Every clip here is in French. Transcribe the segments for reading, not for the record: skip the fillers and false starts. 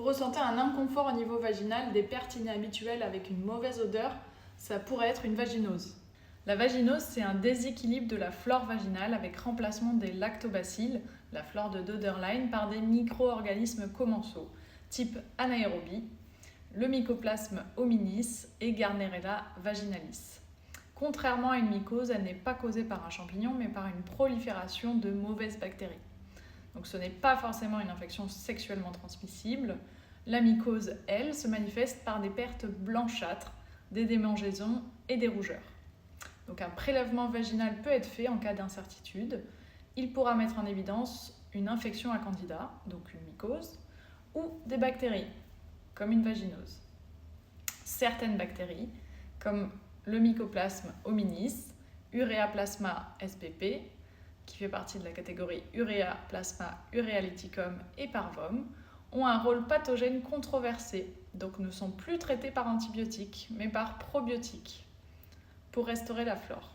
ressentez un inconfort au niveau vaginal, des pertes inhabituelles avec une mauvaise odeur, ça pourrait être une vaginose. La vaginose, c'est un déséquilibre de la flore vaginale avec remplacement des lactobacilles, la flore de Döderlein, par des micro-organismes commensaux, type anaérobie, le mycoplasme hominis et Gardnerella vaginalis. Contrairement à une mycose, elle n'est pas causée par un champignon, mais par une prolifération de mauvaises bactéries. Donc ce n'est pas forcément une infection sexuellement transmissible. La mycose, elle, se manifeste par des pertes blanchâtres, des démangeaisons et des rougeurs. Donc un prélèvement vaginal peut être fait en cas d'incertitude. Il pourra mettre en évidence une infection à candida, donc une mycose, ou des bactéries, comme une vaginose. Certaines bactéries, comme le mycoplasme hominis, Ureaplasma spp, qui fait partie de la catégorie Ureaplasma urealyticum et parvum, ont un rôle pathogène controversé, donc ne sont plus traités par antibiotiques, mais par probiotiques, pour restaurer la flore.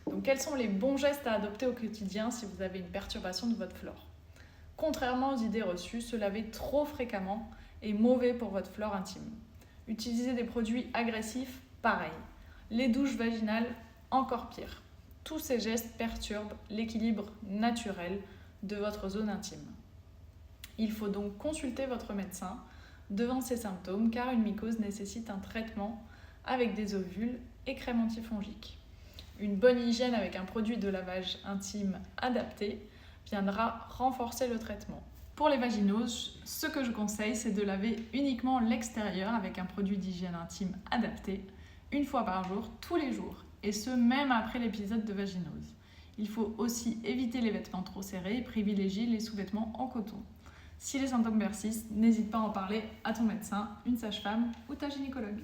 Donc quels sont les bons gestes à adopter au quotidien si vous avez une perturbation de votre flore? Contrairement aux idées reçues, se laver trop fréquemment est mauvais pour votre flore intime. Utiliser des produits agressifs, pareil. Les douches vaginales, encore pire. Tous ces gestes perturbent l'équilibre naturel de votre zone intime. Il faut donc consulter votre médecin devant ces symptômes car une mycose nécessite un traitement avec des ovules et crème antifongique. Une bonne hygiène avec un produit de lavage intime adapté viendra renforcer le traitement. Pour les vaginoses, ce que je conseille, c'est de laver uniquement l'extérieur avec un produit d'hygiène intime adapté, une fois par jour, tous les jours, et ce même après l'épisode de vaginose. Il faut aussi éviter les vêtements trop serrés et privilégier les sous-vêtements en coton. Si les symptômes persistent, n'hésite pas à en parler à ton médecin, une sage-femme ou ta gynécologue.